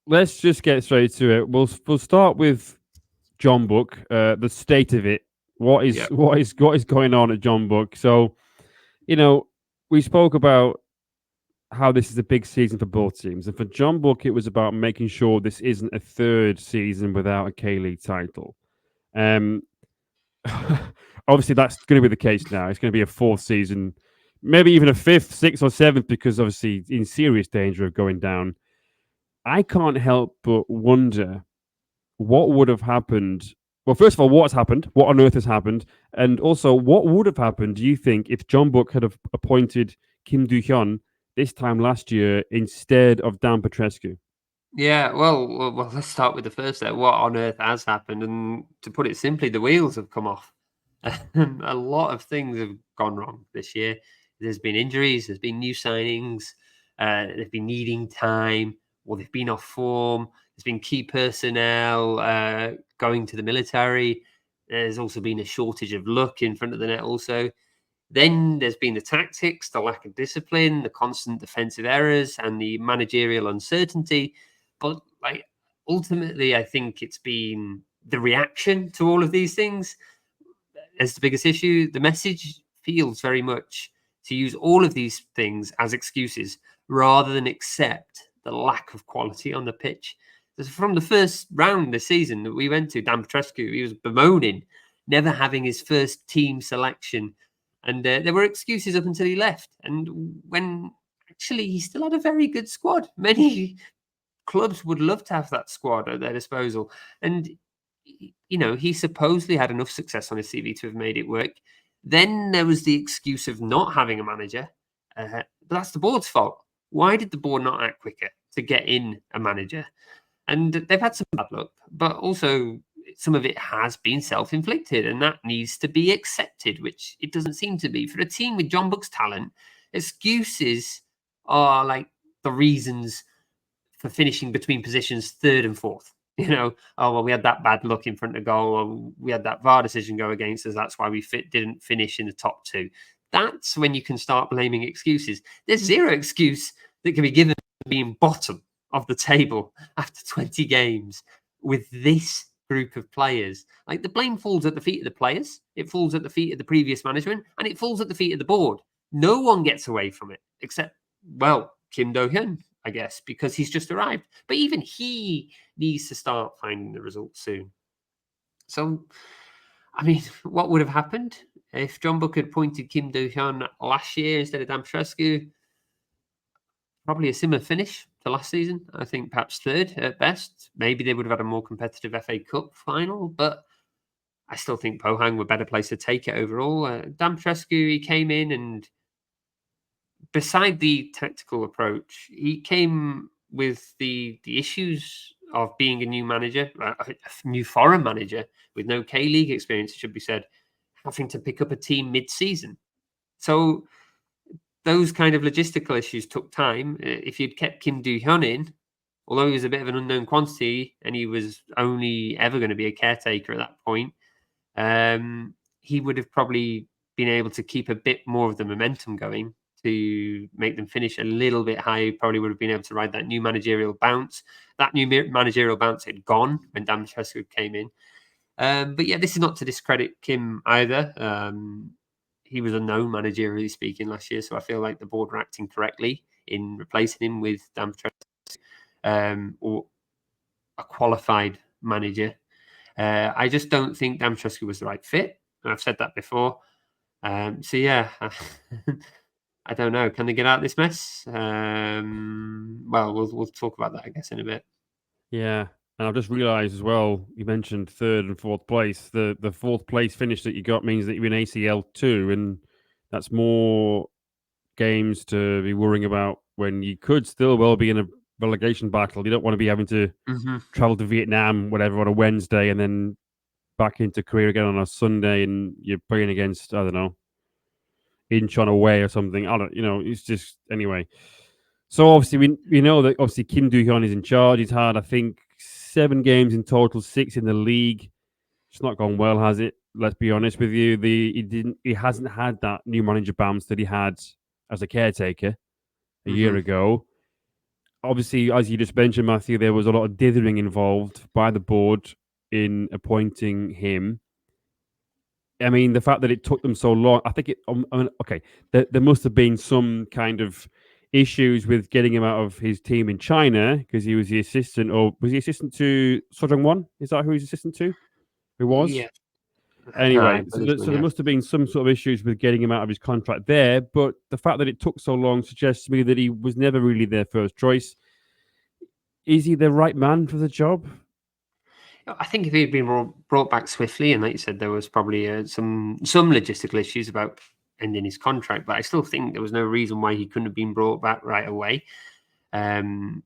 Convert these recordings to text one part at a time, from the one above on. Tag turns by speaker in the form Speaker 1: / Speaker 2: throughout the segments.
Speaker 1: let's just get straight to it. We'll start with Jeonbuk, the state of it. What is
Speaker 2: Yeah.
Speaker 1: what is going on at Jeonbuk? So, you know, we spoke about how this is a big season for both teams, and for Jeonbuk, it was about making sure this isn't a third season without a K League title. Um, obviously, that's going to be the case now. It's going to be a fourth season, maybe even a fifth, sixth, or seventh, because obviously in serious danger of going down. I can't help but wonder what would have happened. Well, first of all, what's happened? What on earth has happened? And also, what would have happened, do you think, if Jeonbuk had have appointed Kim Do-hyun this time last year instead of Dan Petrescu?
Speaker 2: Yeah, well, let's start with the first there. What on earth has happened? And to put it simply, the wheels have come off. A lot of things have gone wrong this year. There's been injuries, there's been new signings, they've been needing time, or they've been off form. There's been key personnel going to the military. There's also been a shortage of luck in front of the net, also. Then there's been the tactics, the lack of discipline, the constant defensive errors, and the managerial uncertainty. But like ultimately, I think it's been the reaction to all of these things as the biggest issue. The message feels very much to use all of these things as excuses rather than accept the lack of quality on the pitch. From the first round this season that we went to, Dan Petrescu, he was bemoaning never having his first team selection. And there were excuses up until he left. And when actually he still had a very good squad. Many clubs would love to have that squad at their disposal. And, he supposedly had enough success on his CV to have made it work. Then there was the excuse of not having a manager. But that's the board's fault. Why did the board not act quicker to get in a manager? And they've had some bad luck, but also some of it has been self-inflicted, and that needs to be accepted, which it doesn't seem to be. For a team with Jeonbuk's talent, excuses are like the reasons for finishing between positions third and fourth. Oh, well, we had that bad luck in front of goal, or we had that VAR decision go against us. That's why we didn't finish in the top two. That's when you can start blaming excuses. There's zero excuse that can be given for being bottom of the table after 20 games with this group of players. Like, the blame falls at the feet of the players, it falls at the feet of the previous management, and it falls at the feet of the board. No one gets away from it except, well, Kim Do-hyun, I guess, because he's just arrived. But even he needs to start finding the results soon. So, I mean, what would have happened if Jeonbuk had appointed Kim Do-hyun last year instead of Dan Petrescu? Probably a similar finish to last season. I think perhaps third at best. Maybe they would have had a more competitive FA Cup final, but I still think Pohang were better placed to take it overall. Dan Petrescu, he came in, and beside the tactical approach, he came with the issues of being a new manager, a new foreign manager with no K-League experience, it should be said, having to pick up a team mid-season. So those kind of logistical issues took time. If you'd kept Kim Do-hyun in, although he was a bit of an unknown quantity and he was only ever going to be a caretaker at that point, he would have probably been able to keep a bit more of the momentum going to make them finish a little bit higher. Probably would have been able to ride that new managerial bounce. That new managerial bounce had gone when Dan Petrescu came in. But yeah, this is not to discredit Kim either. He was unknown managerially speaking last year, so I feel like the board were acting correctly in replacing him with Dan Petrescu, or a qualified manager. I just don't think Dan Petrescu was the right fit. And I've said that before. So yeah, I don't know. Can they get out of this mess? Well, we'll talk about that, I guess, in a bit.
Speaker 1: Yeah. And I've just realised as well, you mentioned third and fourth place. The fourth place finish that you got means that you're in ACL 2, and that's more games to be worrying about when you could still well be in a relegation battle. You don't want to be having to travel to Vietnam, whatever, on a Wednesday and then back into Korea again on a Sunday, and you're playing against, I don't know, Incheon away or something. I don't, it's just, anyway. So obviously we know that obviously Kim Do-hyun is in charge. He's had, I think, 7 games in total, 6 in the league. It's not gone well, has it? Let's be honest with you. He hasn't had that new manager bounce that he had as a caretaker a year ago. obviously, as you just mentioned, Matthew, there was a lot of dithering involved by the board in appointing him. I mean, the fact that it took them so long, I think it. I mean, okay, there must have been some kind of issues with getting him out of his team in China because he was the assistant, or was he assistant to Sojong Won? Is that who he's assistant to? Who was?
Speaker 2: Yeah, I
Speaker 1: Anyway,
Speaker 2: believe so,
Speaker 1: so there
Speaker 2: yeah.
Speaker 1: must have been some sort of issues with getting him out of his contract there. But the fact that it took so long suggests to me that he was never really their first choice. Is he the right man for the job?
Speaker 2: I think if he'd been brought back swiftly, and like you said, there was probably some logistical issues about ending his contract, but I still think there was no reason why he couldn't have been brought back right away. Um,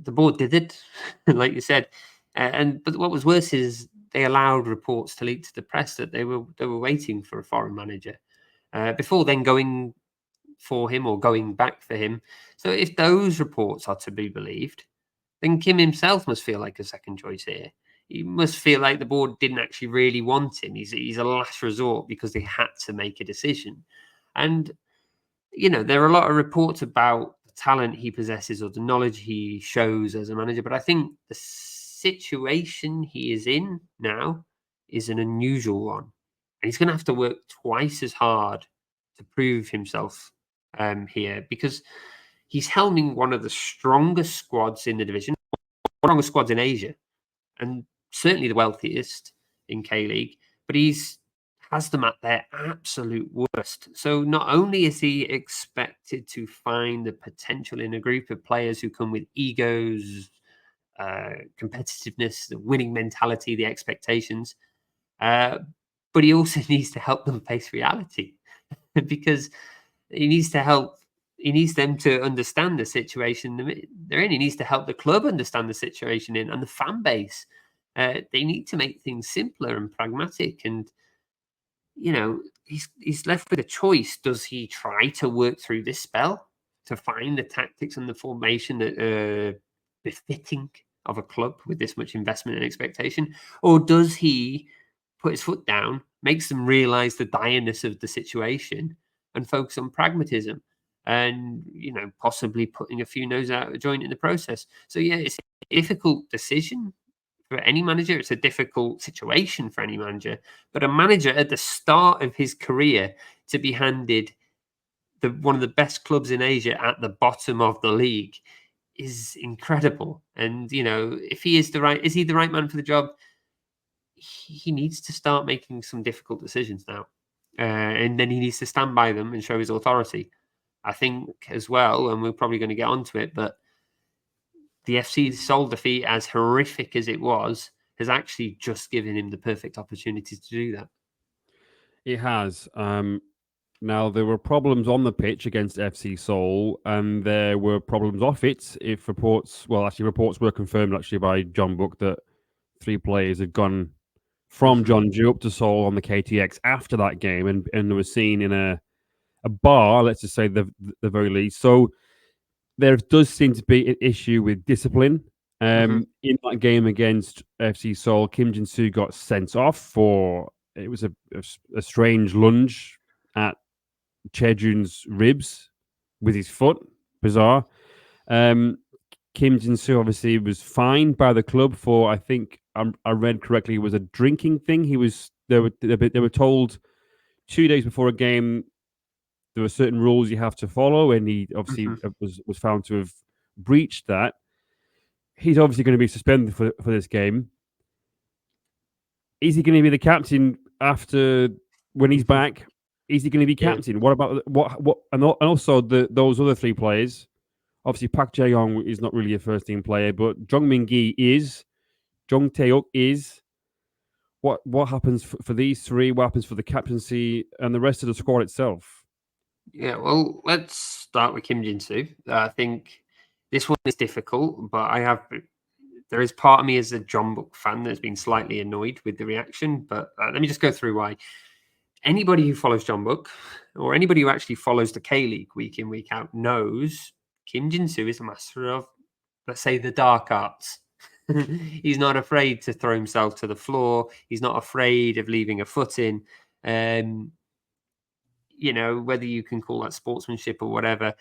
Speaker 2: the board did it, like you said, and but what was worse is they allowed reports to leak to the press that they were waiting for a foreign manager before then going for him or going back for him. So if those reports are to be believed, then Kim himself must feel like a second choice here. He must feel like the board didn't actually really want him. He's a last resort because they had to make a decision. And, there are a lot of reports about the talent he possesses or the knowledge he shows as a manager. But I think the situation he is in now is an unusual one. And he's going to have to work twice as hard to prove himself here because he's helming one of the strongest squads in the division, strongest squads in Asia, and certainly the wealthiest in K League. But he's has them at their absolute worst. So not only is he expected to find the potential in a group of players who come with egos, competitiveness, the winning mentality, the expectations, uh, but he also needs to help them face reality because he needs to help. He needs them to understand the situation they're in. He needs to help the club understand the situation in and the fan base. They need to make things simpler and pragmatic. And he's left with a choice. Does he try to work through this spell to find the tactics and the formation that are befitting of a club with this much investment and expectation, or does he put his foot down, makes them realize the direness of the situation, and focus on pragmatism, and possibly putting a few no's out of joint in the process? So yeah, it's a difficult decision for any manager. It's a difficult situation for any manager. But a manager at the start of his career to be handed one of the best clubs in Asia at the bottom of the league is incredible. And if he is is he the right man for the job? He needs to start making some difficult decisions now, and then he needs to stand by them and show his authority. I think as well, and we're probably going to get onto it, but the FC Seoul defeat, as horrific as it was, has actually just given him the perfect opportunity to do that.
Speaker 1: It has. Now, there were problems on the pitch against FC Seoul, and there were problems off it. If reports were confirmed actually by Jeonbuk that 3 players had gone from
Speaker 2: Mhm.
Speaker 1: Jeonju up to Seoul on the KTX after that game, and they were seen in a bar, let's just say the very least. So there does seem to be an issue with discipline.
Speaker 2: Mhm.
Speaker 1: In that game against FC Seoul, Kim Jin-soo got sent off for it was a strange lunge at Chejun's ribs with his foot. Bizarre. Um, Kim Jin-soo obviously was fined by the club for, I think I read correctly, it was a drinking thing. They were told 2 days before a game there were certain rules you have to follow, and he obviously
Speaker 2: Mhm.
Speaker 1: was found to have breached that. He's obviously going to be suspended for this game. Is he going to be the captain after when he's
Speaker 2: Mhm.
Speaker 1: back? Is he going to be
Speaker 2: Yeah.
Speaker 1: captain? What about what and also those other 3 players? Obviously, Park Jae-yong is not really a first team player, but Jung Min-gi is. Jung Tae-uk is. What happens for these 3? What happens for the captaincy and the rest of the squad itself?
Speaker 2: Yeah. Well, let's start with Kim Jin-soo. I think this one is difficult, but there is part of me as a Jeonbuk fan that's been slightly annoyed with the reaction. But let me just go through why. Anybody who follows Jeonbuk, or anybody who actually follows the K League week in, week out, knows Kim Jin-soo is a master of, let's say, the dark arts. He's not afraid to throw himself to the floor. He's not afraid of leaving a foot in. Whether you can call that sportsmanship or whatever,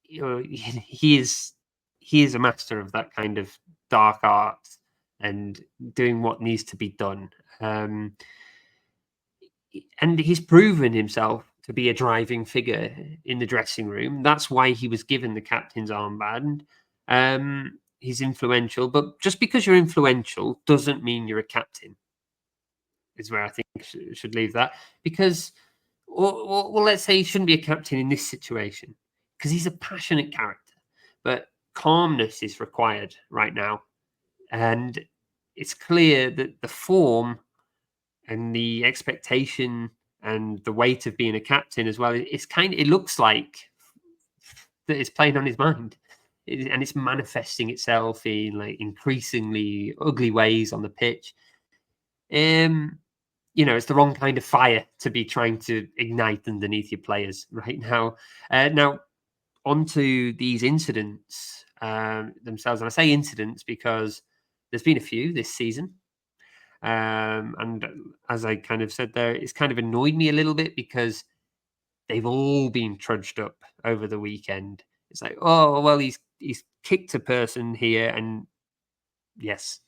Speaker 2: he is a master of that kind of dark art and doing what needs to be done. And he's proven himself to be a driving figure in the dressing room. That's why he was given the captain's armband. He's influential, but just because you're influential doesn't mean you're a captain. Is where I think should leave that, because, well, let's say he shouldn't be a captain in this situation because he's a passionate character, but calmness is required right now, and it's clear that the form and the expectation and the weight of being a captain as well, it looks like that it's playing on his mind, and it's manifesting itself in like increasingly ugly ways on the pitch. It's the wrong kind of fire to be trying to ignite underneath your players right now. Now, onto these incidents themselves, and I say incidents because there's been a few this season. And as I kind of said there, it's kind of annoyed me a little bit because they've all been trudged up over the weekend. It's like, oh well, he's kicked a person here, and yes,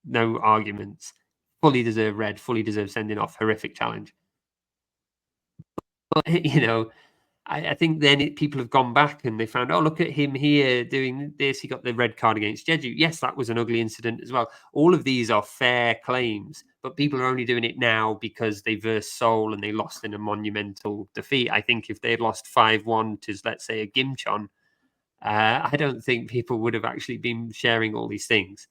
Speaker 2: no arguments. Fully deserved red, fully deserved sending off, horrific challenge. But I think then people have gone back and they found, oh, look at him here doing this. He got the red card against Jeju. Yes, that was an ugly incident as well. All of these are fair claims, but people are only doing it now because they versed Seoul and they lost in a monumental defeat. I think if they had lost 5-1 to, let's say, a Gimcheon, I don't think people would have actually been sharing all these things.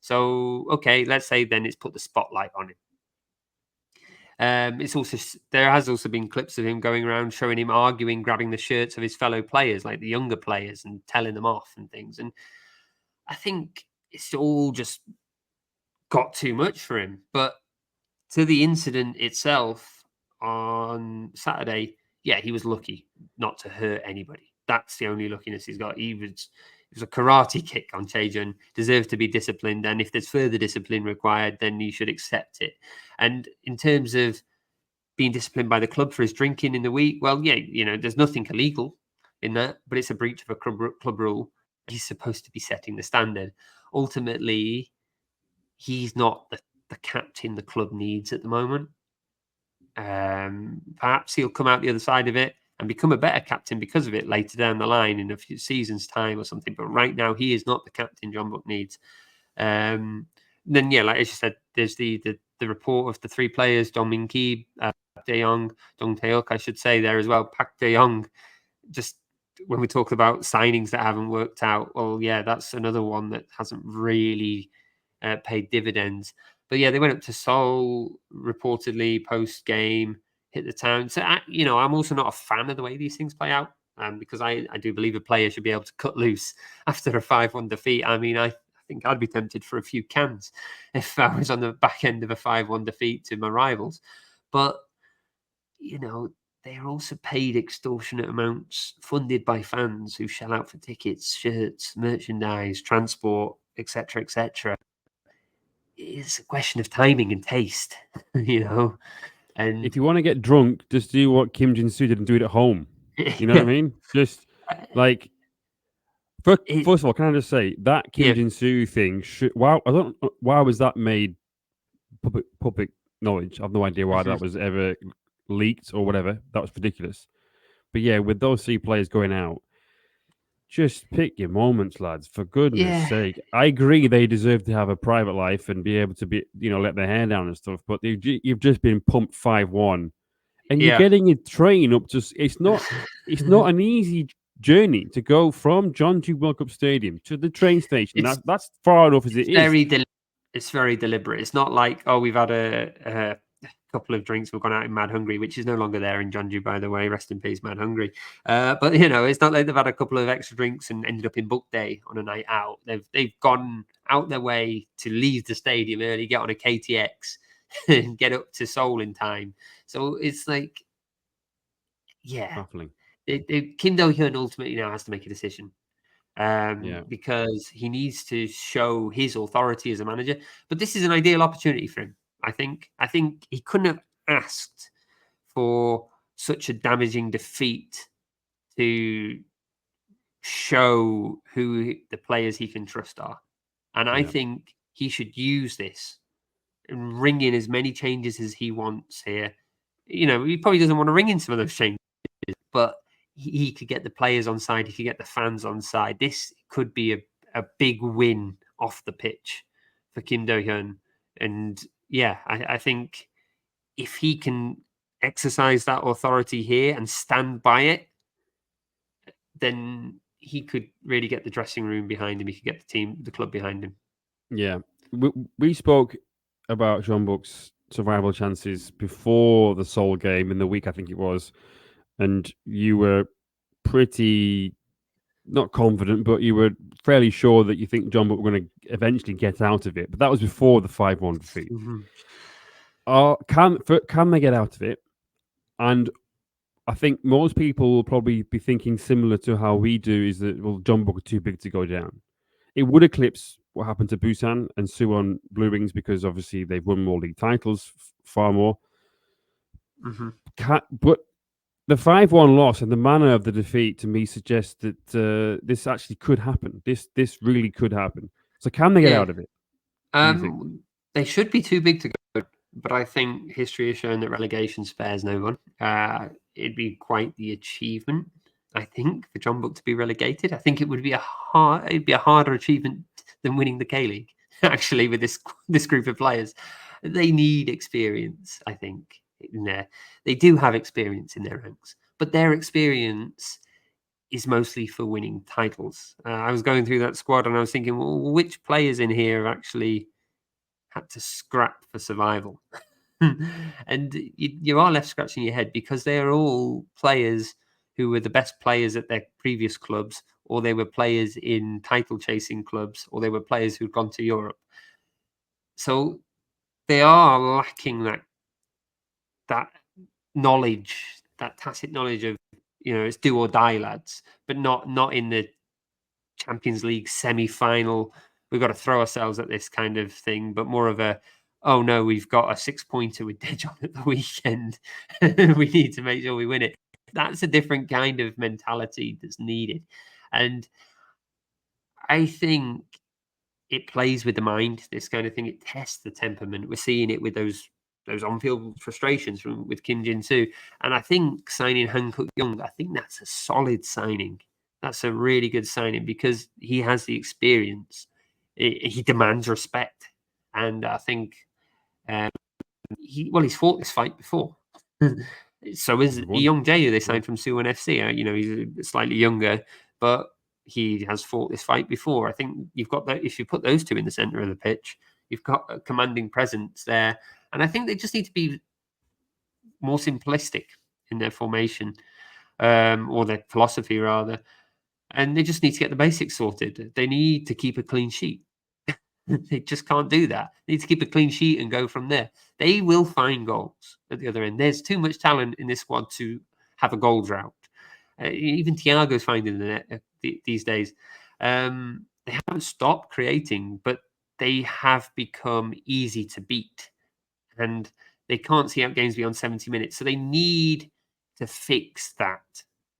Speaker 2: So, okay, let's say then it's put the spotlight on him. There has also been clips of him going around showing him arguing, grabbing the shirts of his fellow players, like the younger players, and telling them off and things. And I think it's all just got too much for him. But to the incident itself on Saturday, yeah, he was lucky not to hurt anybody. That's the only luckiness he's got. It was a karate kick on Chaejun, deserves to be disciplined. And if there's further discipline required, then he should accept it. And in terms of being disciplined by the club for his drinking in the week, well, yeah, there's nothing illegal in that, but it's a breach of a club rule. He's supposed to be setting the standard. Ultimately, he's not the captain the club needs at the moment. Perhaps he'll come out the other side of it and become a better captain because of it later down the line in a few seasons' time or something. But right now, he is not the captain Jeonbuk needs. Then, yeah, like as you said, there's the report of the three players, Dong Min Ki, De Jong, Dong Taeuk, I should say there as well. Park De Jong, just when we talk about signings that haven't worked out, well, yeah, that's another one that hasn't really paid dividends. But yeah, they went up to Seoul reportedly post game, hit the town. So I'm also not a fan of the way these things play out, because I do believe a player should be able to cut loose after a 5-1 defeat. I mean, I think I'd be tempted for a few cans if I was on the back end of a 5-1 defeat to my rivals. But they are also paid extortionate amounts, funded by fans who shell out for tickets, shirts, merchandise, transport, etc., etc. It's a question of timing and taste, And
Speaker 1: if you want to get drunk, just do what Kim Jin-soo did and do it at home. You know what I mean? Just like, first of all, can I just say that Kim Jin-soo thing? I don't know, why was that made public knowledge? I have no idea why that was ever leaked or whatever. That was ridiculous. But yeah, with those three players going out, just pick your moments, lads. For goodness sake, I agree they deserve to have a private life and be able to be, let their hair down and stuff. But you've just been pumped 5-1, and you're getting a train up to. It's not an easy journey to go from Jeonju World Cup Stadium to the train station. That's far enough as it is.
Speaker 2: It's very deliberate. It's not like, oh, we've had a couple of drinks, we've gone out in Mad Hungry, which is no longer there in Jeonju, by the way. Rest in peace, Mad Hungry. But it's not like they've had a couple of extra drinks and ended up in Book Day on a night out. They've gone out their way to leave the stadium early, get on a KTX, and get up to Seoul in time. So it's like,
Speaker 1: baffling.
Speaker 2: Kim Do-hyun ultimately now has to make a decision. Because he needs to show his authority as a manager. But this is an ideal opportunity for him. I think he couldn't have asked for such a damaging defeat to show who the players he can trust are. And I
Speaker 1: Yeah.
Speaker 2: think he should use this and ring in as many changes as he wants here. You know, he probably doesn't want to ring in some of those changes, but he could get the players on side. He could get the fans on side. This could be a big win off the pitch for Kim Do-hyun. And yeah, I think if he can exercise that authority here and stand by it, then he could really get the dressing room behind him. He could get the club behind him.
Speaker 1: Yeah. We spoke about Jeonbuk's survival chances before the Seoul game in the week, I think it was. And you were pretty not confident, but you were fairly sure that you think Jeonbuk were going to eventually get out of it. But that was before the 5-1 defeat.
Speaker 2: Mm-hmm.
Speaker 1: Can they get out of it? And I think most people will probably be thinking similar to how we do, is that, well, Jeonbuk are too big to go down. It would eclipse what happened to Busan and Suwon Blue Wings because obviously they've won more league titles, far more.
Speaker 2: Mm-hmm.
Speaker 1: But the 5-1 loss and the manner of the defeat to me suggests that this actually could happen. This really could happen. So can they get out of it? Do you think?
Speaker 2: They should be too big to go, but I think history has shown that relegation spares no one. It'd be quite the achievement, I think, for Jeonbuk to be relegated. I think it'd be a harder achievement than winning the K League. Actually, with this group of players, they need experience. I think in there, they do have experience in their ranks, but their experience is mostly for winning titles. I was going through that squad and I was thinking, well, which players in here have actually had to scrap for survival? And you are left scratching your head because they are all players who were the best players at their previous clubs, or they were players in title chasing clubs, or they were players who'd gone to Europe. So they are lacking that knowledge, that tacit knowledge of, it's do or die, lads, but not in the Champions League semi-final. We've got to throw ourselves at this kind of thing, but more of a, oh no, we've got a 6-pointer with Daejeon at the weekend. We need to make sure we win it. That's a different kind of mentality that's needed. And I think it plays with the mind, this kind of thing. It tests the temperament. We're seeing it with those on-field frustrations with Kim Jin-soo. And I think signing Han Kuk-young, I think that's a solid signing. That's a really good signing because he has the experience. He demands respect. And I think he's fought this fight before. So is Lee Young Jae, who they signed from Suwon FC. He's slightly younger, but he has fought this fight before. I think you've got that. If you put those two in the center of the pitch, you've got a commanding presence there. And I think they just need to be more simplistic in their formation, or their philosophy rather. And they just need to get the basics sorted. They need to keep a clean sheet. They just can't do that. They need to keep a clean sheet and go from there. They will find goals at the other end. There's too much talent in this squad to have a goal drought. Even Thiago's finding the net these days. They haven't stopped creating, but they have become easy to beat. And they can't see out games beyond 70 minutes. So they need to fix that.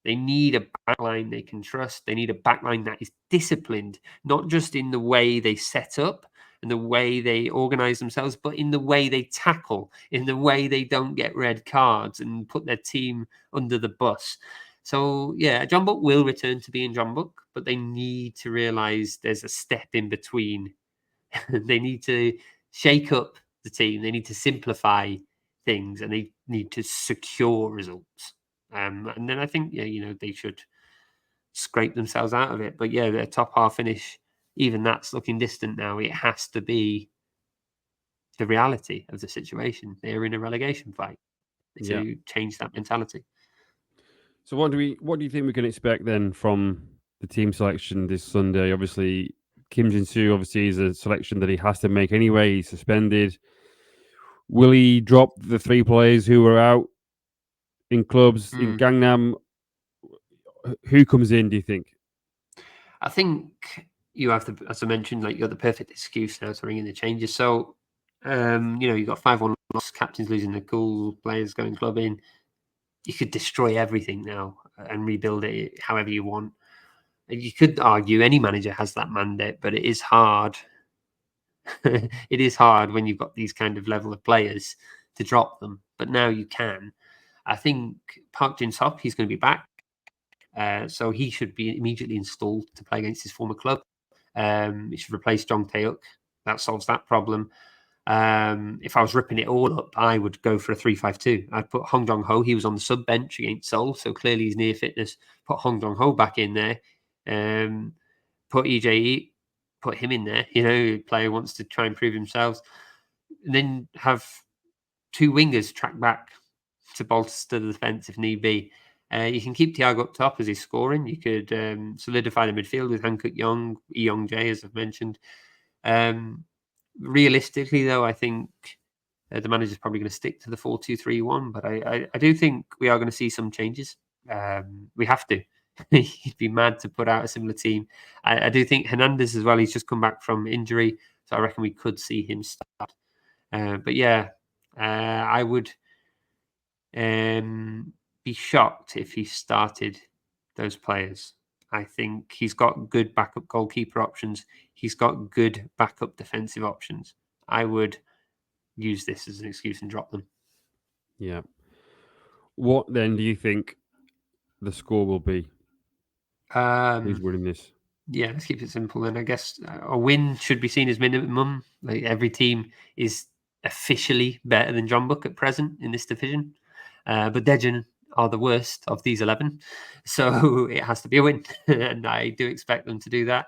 Speaker 2: They need a backline they can trust. They need a backline that is disciplined, not just in the way they set up and the way they organize themselves, but in the way they tackle, in the way they don't get red cards and put their team under the bus. So, yeah, Jeonbuk will return to being Jeonbuk, but they need to realize there's a step in between. They need to shake up the team. They need to simplify things, and they need to secure results. And then I think, they should scrape themselves out of it. But yeah, their top half finish, even that's looking distant now. It has to be the reality of the situation. They're in a relegation fight to change that mentality.
Speaker 1: So what do you think we can expect then from the team selection this Sunday? Obviously, Kim Jin-soo obviously is a selection that he has to make anyway. He's suspended. Will he drop the 3 players who were out in clubs in Gangnam? Who comes in, do you think?
Speaker 2: I think you have to, as I mentioned, you've got the perfect excuse now to ring in the changes. So, you've got 5-1 loss, captains losing the cool, players going clubbing. You could destroy everything now and rebuild it however you want. You could argue any manager has that mandate, but it is hard. It is hard when you've got these kind of level of players to drop them. But now you can. I think Park Jin-seop, he's going to be back. So he should be immediately installed to play against his former club. He should replace Jong Tae-uk. That solves that problem. If I was ripping it all up, I would go for a 3-5-2. I'd put Hong Jong-ho. He was on the sub bench against Seoul, so clearly he's near fitness. Put Hong Jong-ho back in there. Put EJE, put him in there. Player wants to try and prove themselves. And then have two wingers track back to bolster the defence if need be. You can keep Thiago up top as he's scoring. You could solidify the midfield with Han Kuk-young, Lee Young-jae, as I've mentioned. Realistically, though, I think the manager's probably going to stick to the 4-2-3-1, but I do think we are going to see some changes. We have to. He'd be mad to put out a similar team. I do think Hernandez as well, he's just come back from injury, so I reckon we could see him start. But yeah, I would be shocked if he started those players. I think he's got good backup goalkeeper options. He's got good backup defensive options. I would use this as an excuse and drop them.
Speaker 1: Yeah. What then do you think the score will be? Who's winning this?
Speaker 2: Yeah, let's keep it simple. And I guess a win should be seen as minimum. Like every team is officially better than Jeonbuk at present in this division. But Daejeon are the worst of these 11. So it has to be a win. And I do expect them to do that.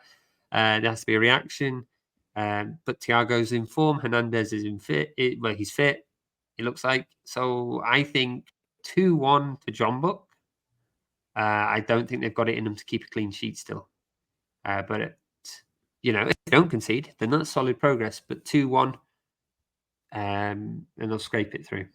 Speaker 2: There has to be a reaction. But Thiago's in form. Hernandez is he's fit, it looks like. So I think 2-1 to Jeonbuk. I don't think they've got it in them to keep a clean sheet still. But if they don't concede, then that's solid progress. But 2-1, and they'll scrape it through.